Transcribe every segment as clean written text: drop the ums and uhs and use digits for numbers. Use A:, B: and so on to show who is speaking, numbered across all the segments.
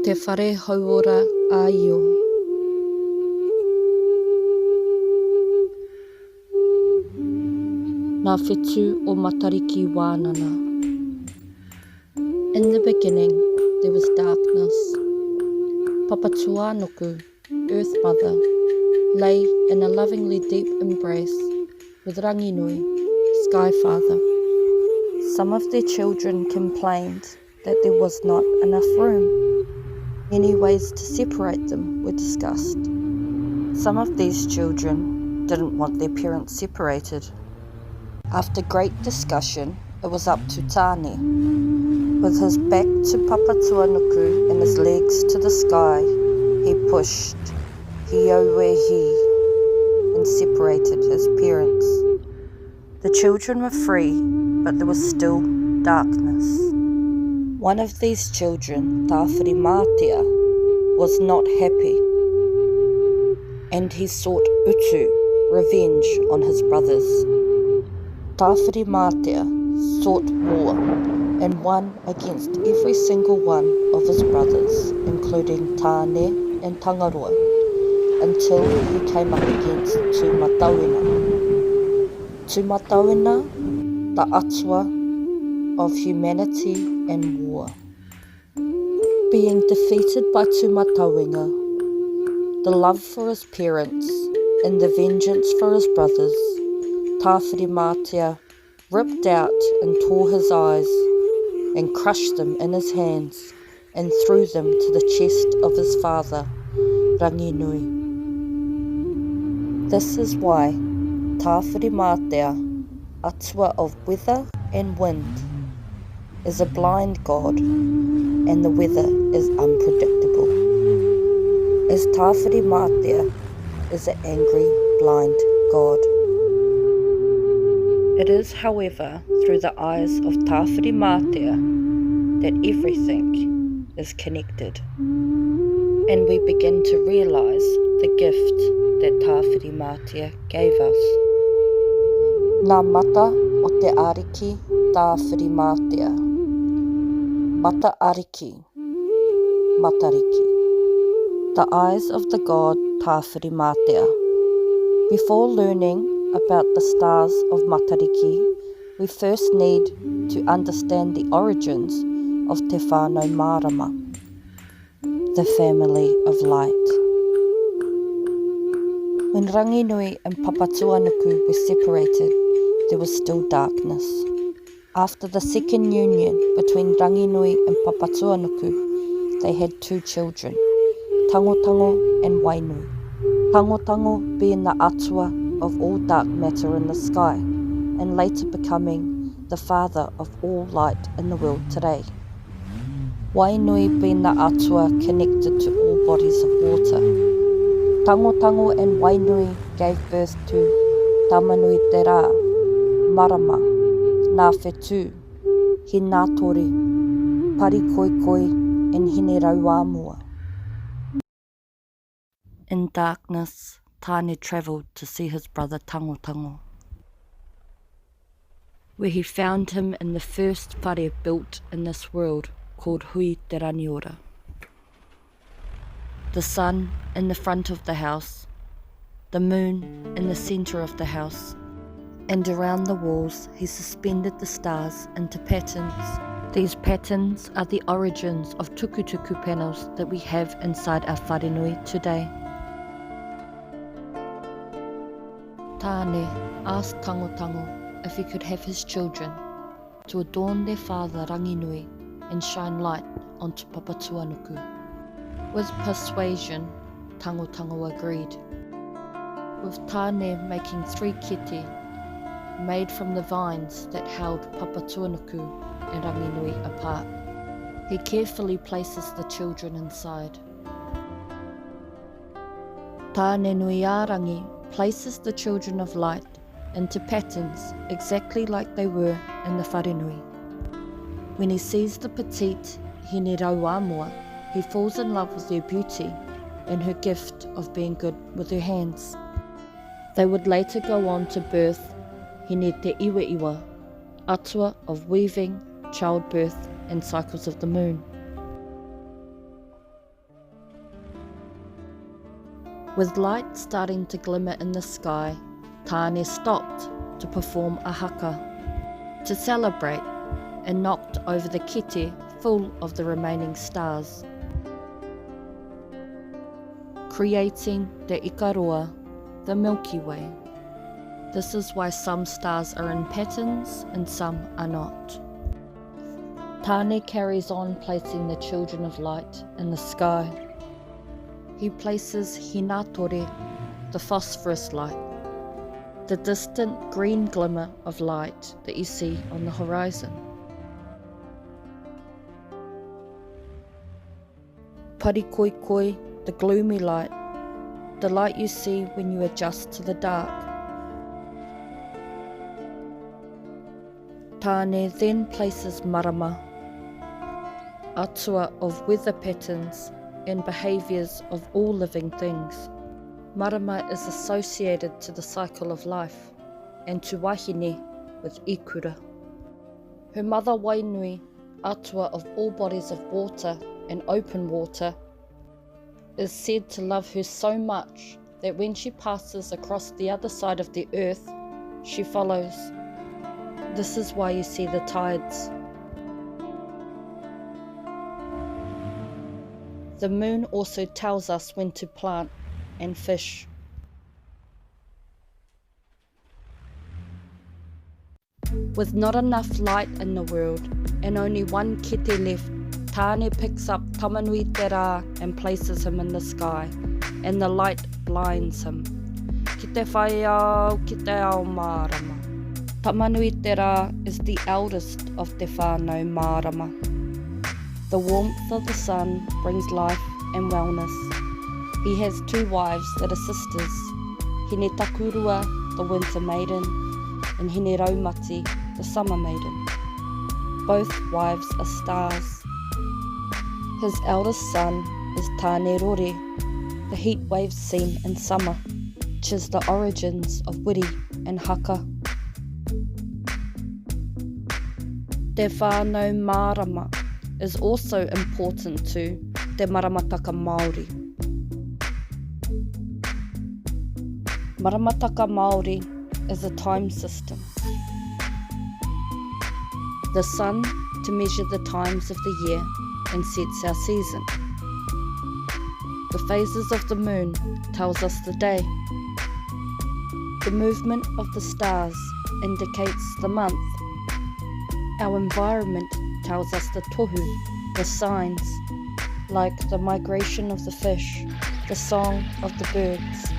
A: Te whare hauora a io. Ngā whetū o Matariki wānana. In the beginning there was darkness. Papatuanuku, Earth Mother, lay in a lovingly deep embrace with Ranginui, Sky Father. Some of their children complained that there was not enough room. Many ways to separate them were discussed. Some of these children didn't want their parents separated. After great discussion, it was up to Tāne. With his back to Papatuanuku and his legs to the sky, he pushed Hiowehi and separated his parents. The children were free, but there was still darkness. One of these children, Tāwhiri Mātea, was not happy, and he sought whetū, revenge on his brothers. Tāwhiri Mātea sought war and won against every single one of his brothers, including Tāne and Tangaroa, until he came up against Tūmatauina. Tūmatauina, the atua of humanity and war. Being defeated by Tūmatauina, the love for his parents and the vengeance for his brothers, Tāwhiri Mātea ripped out and tore his eyes and crushed them in his hands and threw them to the chest of his father, Ranginui. This is why Tāwhiri Mātea, atua of weather and wind, is a blind god, and the weather is unpredictable, as Tāwhiri Mātea is an angry, blind god. It is, however, through the eyes of Tāwhiri Mātea that everything is connected, and we begin to realise the gift that Tāwhiri Mātea gave us. Ngā mata o te ariki Tāwhiri Mātea. Matariki, Matariki. The eyes of the god Tāwhiri Mātea. Before learning about the stars of Matariki, we first need to understand the origins of Te Whānau Mārama, the family of light. When Ranginui and Papatuanuku were separated, there was still darkness. After the second union between Ranginui and Papatuanuku, they had two children, Tangotango and Wainui. Tangotango being the atua of all dark matter in the sky, and later becoming the father of all light in the world today. Wainui being the atua connected to all bodies of water. Tangotango and Wainui gave birth to Tamanui te rā, Marama, Ngā whetū, He Ngātori, Parikoikoi, and Hine Rauamua. In darkness, Tāne travelled to see his brother Tangotango, where he found him in the first whare built in this world called Hui te Raniora. The sun in the front of the house, the moon in the centre of the house, and around the walls he suspended the stars into patterns. These patterns are the origins of tukutuku panels that we have inside our wharenui today. Tāne asked Tangotango if he could have his children to adorn their father Ranginui and shine light onto Papatuanuku. With persuasion, Tangotango agreed, with Tāne making 3 kete made from the vines that held Papatuanuku and Ranginui apart. He carefully places the children inside. Tāne nui ārangi places the children of light into patterns exactly like they were in the wharenui. When he sees the petite Hine Rauamua, he falls in love with her beauty and her gift of being good with her hands. They would later go on to birth Hine te Iwa, atua of weaving, childbirth and cycles of the moon. With light starting to glimmer in the sky, Tāne stopped to perform a haka, to celebrate, and knocked over the kete full of the remaining stars, creating the ikaroa, the Milky Way. This is why some stars are in patterns and some are not. Tāne carries on placing the children of light in the sky. He places hinatore, the phosphorus light, the distant green glimmer of light that you see on the horizon. Parikoikoi, the gloomy light, the light you see when you adjust to the dark. Tāne then places marama, atua of weather patterns and behaviours of all living things. Marama is associated to the cycle of life and to wahine with ikura. Her mother Wainui, atua of all bodies of water and open water, is said to love her so much that when she passes across the other side of the earth, she follows. This is why you see the tides. The moon also tells us when to plant and fish. With not enough light in the world and only one kete left, Tāne picks up Tamanui Te Rā and places him in the sky, and the light blinds him. Ki te whai au, ki te ao mārama. Tamanui Te Rā is the eldest of Te whānau mārama. The warmth of the sun brings life and wellness. He has 2 wives that are sisters, Hine Takurua, the winter maiden, and Hine Raumati, the summer maiden. Both wives are stars. His eldest son is Tāne Rore, the heat waves seen in summer, which is the origins of wiri and haka. Te whānau mārama is also important to te maramataka Māori. Maramataka Māori is a time system. The sun to measure the times of the year and sets our season. The phases of the moon tells us the day. The movement of the stars indicates the month. Our environment tells us the tohu, the signs, like the migration of the fish, the song of the birds,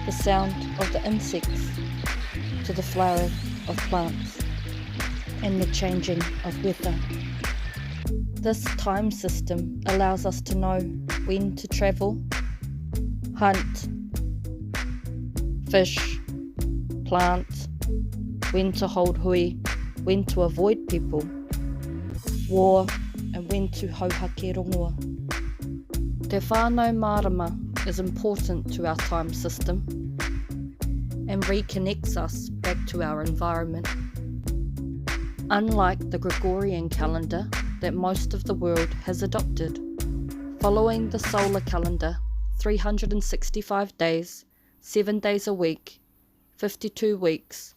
A: the sound of the insects, to the flowering of plants, and the changing of weather. This time system allows us to know when to travel, hunt, fish, plant, when to hold hui, when to avoid people, war, and when to hauhake rongoa. Te whānau mārama is important to our time system and reconnects us back to our environment. Unlike the Gregorian calendar that most of the world has adopted, following the solar calendar, 365 days, 7 days a week, 52 weeks,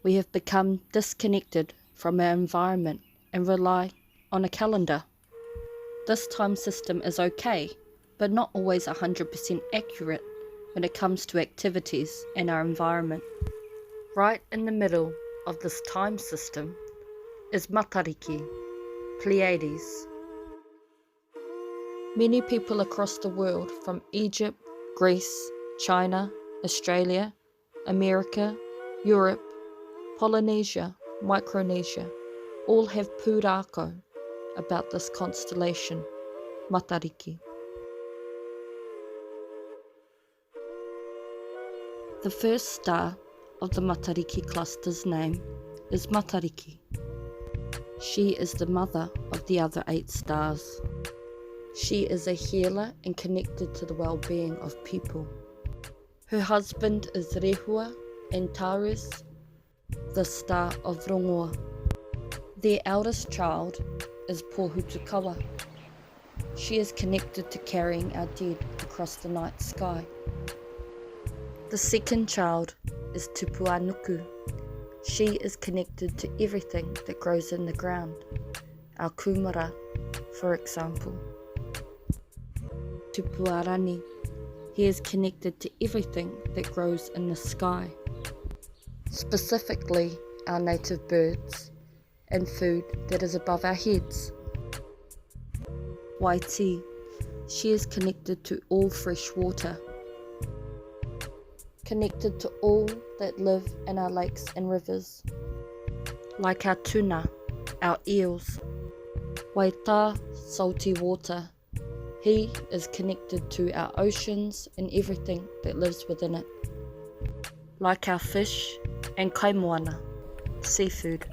A: we have become disconnected from our environment and rely on a calendar. This time system is okay, but not always 100% accurate when it comes to activities and our environment. Right in the middle of this time system is Matariki, Pleiades. Many people across the world, from Egypt, Greece, China, Australia, America, Europe, Polynesia, Micronesia, all have pūrākau about this constellation, Matariki. The first star of the Matariki cluster's name is Matariki. She is the mother of the other 8 stars. She is a healer and connected to the well-being of people. Her husband is Rehua and Taurus, the star of Rongoa. Their eldest child is Pohutukawa. She is connected to carrying our dead across the night sky. The second child is Tupuanuku. She is connected to everything that grows in the ground, our kumara, for example. Tupuarani. He is connected to everything that grows in the sky, specifically our native birds and food that is above our heads. Whetū. She is connected to all fresh water, connected to all that live in our lakes and rivers, like our tuna, our eels. Whetū, salty water. He is connected to our oceans and everything that lives within it, like our fish and kaimoana, seafood.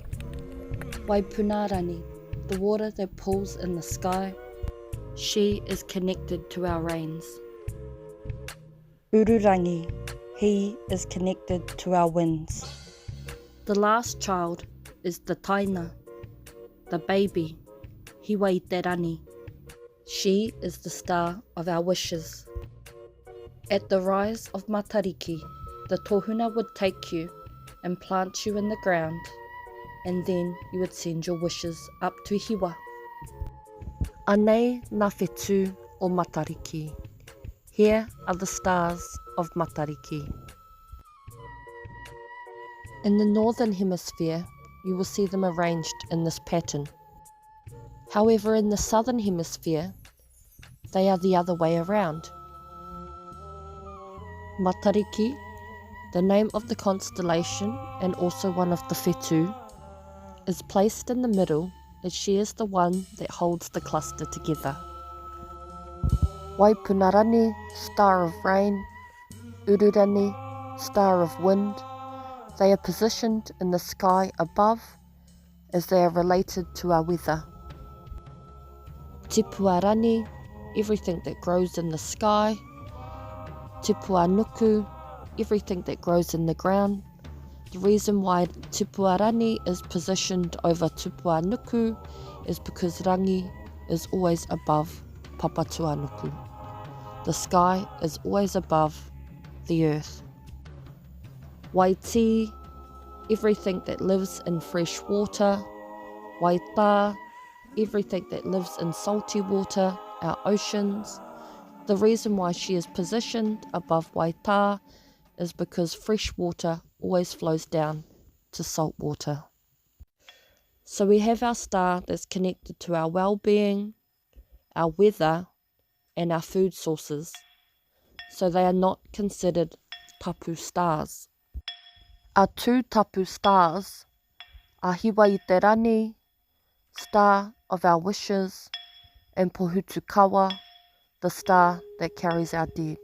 A: Waipunarani, the water that pools in the sky. She is connected to our rains. Ururangi, he is connected to our winds. The last child is the taina, the baby, Hiwaiterani. She is the star of our wishes. At the rise of Matariki, the tohuna would take you and plant you in the ground, and then you would send your wishes up to Hiwa. Anei na whetū o Matariki. Here are the stars of Matariki. In the northern hemisphere, you will see them arranged in this pattern. However, in the southern hemisphere, they are the other way around. Matariki, the name of the constellation and also one of the whetū, is placed in the middle as she is the one that holds the cluster together. Waipunarani, star of rain, Ururani, star of wind. They are positioned in the sky above as they are related to our weather. Tipuarani, everything that grows in the sky. Tupuanuku, everything that grows in the ground. The reason why Tupuarani is positioned over Tupuanuku is because rangi is always above Papatuanuku. The sky is always above the earth. Whetū, everything that lives in fresh water. Whetū, everything that lives in salty water, our oceans. The reason why she is positioned above Whetū is because fresh water always flows down to salt water. So we have our star that's connected to our well-being, our weather, and our food sources. So they are not considered tapu stars. Our two tapu stars are Hiwaiterani, star of our wishes, and Pohutukawa, the star that carries our dead.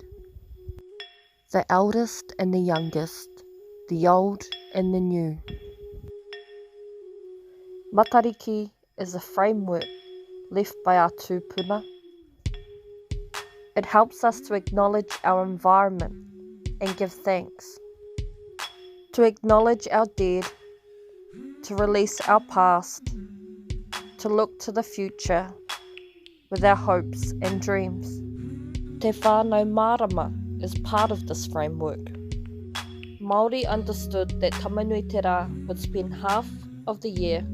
A: The eldest and the youngest, the old and the new. Matariki is a framework left by our tūpuna. It helps us to acknowledge our environment and give thanks, to acknowledge our dead, to release our past, to look to the future with our hopes and dreams. Te whānau mārama is part of this framework. Māori understood that Tamanui Te Rā would spend half of the year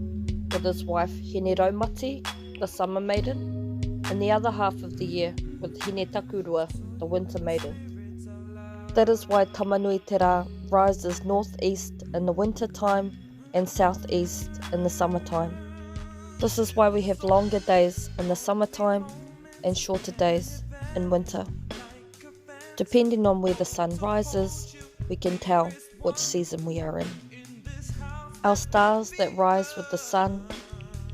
A: with his wife Hine Raumati, the summer maiden, and the other half of the year with Hine Takurua, the winter maiden. That is why Tamanui Te Rā rises northeast in the winter time and southeast in the summertime. This is why we have longer days in the summertime and shorter days in winter. Depending on where the sun rises, we can tell which season we are in. Our stars that rise with the sun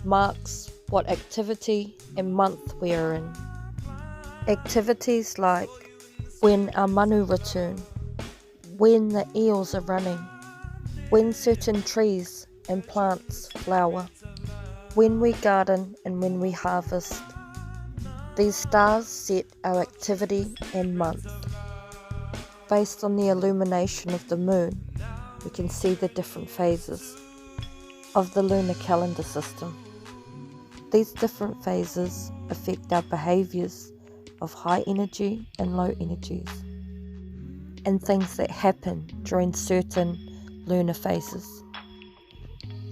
A: marks what activity and month we are in. Activities like when our manu return, when the eels are running, when certain trees and plants flower, when we garden and when we harvest. These stars set our activity and month. Based on the illumination of the moon, we can see the different phases of the lunar calendar system. These different phases affect our behaviours of high energy and low energies, and things that happen during certain lunar phases.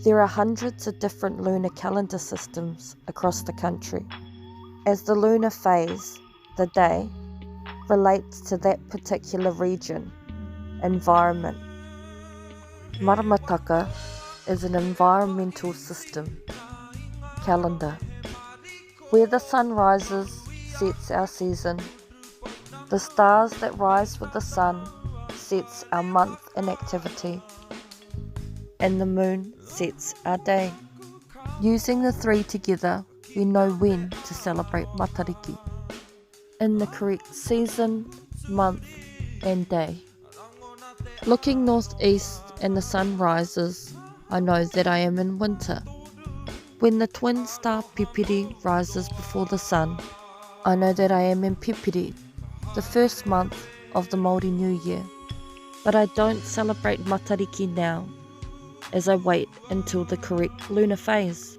A: There are hundreds of different lunar calendar systems across the country. As the lunar phase, the day, relates to that particular region, environment. Maramataka is an environmental system, calendar, where the sun rises, sets our season. The stars that rise with the sun sets our month in activity, and the moon sets our day. Using the three together, we know when to celebrate Matariki, in the correct season, month and day. Looking northeast and the sun rises, I know that I am in winter. When the twin star Pipiri rises before the sun, I know that I am in Pipiri, the first month of the Māori New Year. But I don't celebrate Matariki now, as I wait until the correct lunar phase.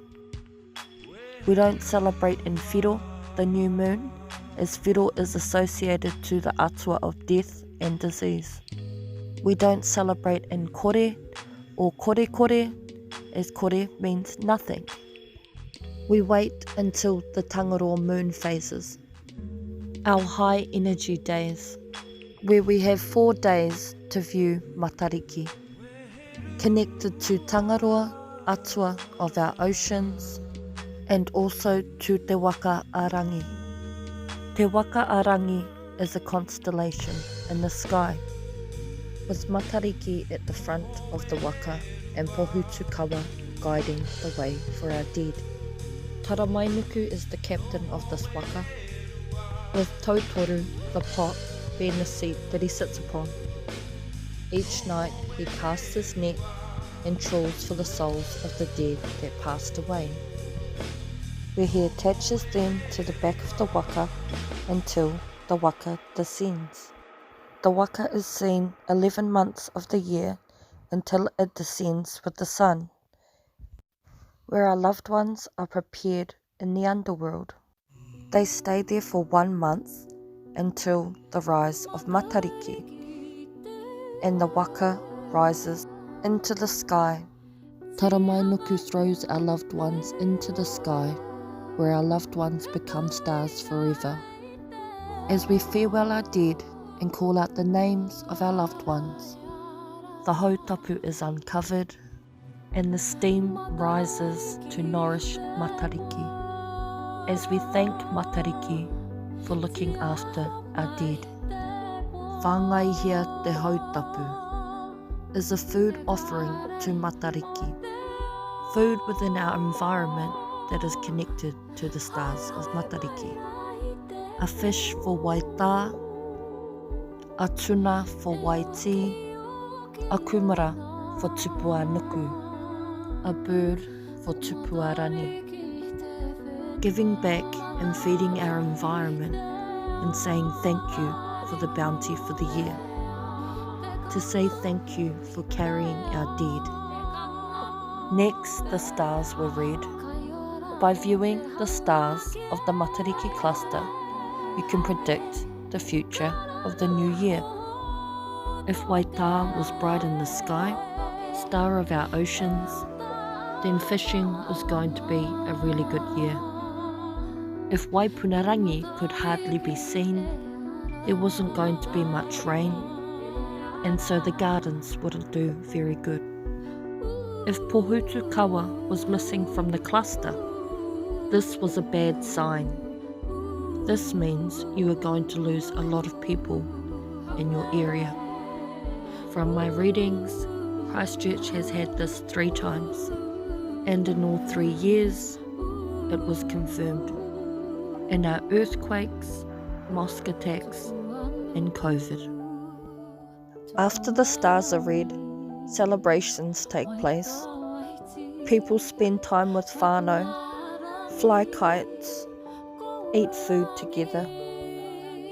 A: We don't celebrate in Whiro, the new moon, as Whiro is associated to the atua of death and disease. We don't celebrate in Kore or Kore, as Kore means nothing. We wait until the Tangaroa moon phases, our high energy days, where we have 4 days to view Matariki, connected to Tangaroa, atua of our oceans, and also to Te Waka Arangi. Te Waka Arangi is a constellation in the sky, with Matariki at the front of the waka and Whetū kawa guiding the way for our dead. Taramainuku is the captain of this waka, with Tautoru, the pot, being the seat that he sits upon. Each night he casts his net and trawls for the souls of the dead that passed away, where he attaches them to the back of the waka until the waka descends. The waka is seen 11 months of the year until it descends with the sun, where our loved ones are prepared in the underworld. They stay there for 1 month until the rise of Matariki, and the waka rises into the sky. Taramainuku throws our loved ones into the sky, where our loved ones become stars forever. As we farewell our dead and call out the names of our loved ones, the hautapu is uncovered and the steam rises to nourish Matariki, as we thank Matariki for looking after our dead. Whāngaihia te hautapu is a food offering to Matariki, food within our environment that is connected to the stars of Matariki. A fish for whetū, a tuna for whetī, a kumara for tupua nuku, a bird for tupua rani. Giving back and feeding our environment and saying thank you for the bounty for the year. To say thank you for carrying our dead. Next, the stars were read. By viewing the stars of the Matariki cluster, you can predict the future of the new year. If whetū was bright in the sky, star of our oceans, then fishing was going to be a really good year. If Waipunarangi could hardly be seen, there wasn't going to be much rain, and so the gardens wouldn't do very good. If Whetū kawa was missing from the cluster, this was a bad sign. This means you are going to lose a lot of people in your area. From my readings, Christchurch has had this 3 times, and in all 3 years, it was confirmed. And our earthquakes, mosque attacks, and COVID. After the stars are read, celebrations take place. People spend time with whānau, fly kites, eat food together,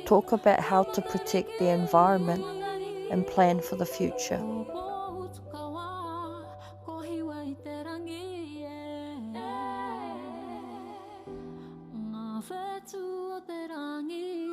A: talk about how to protect the environment and plan for the future.
B: whetū o te rangi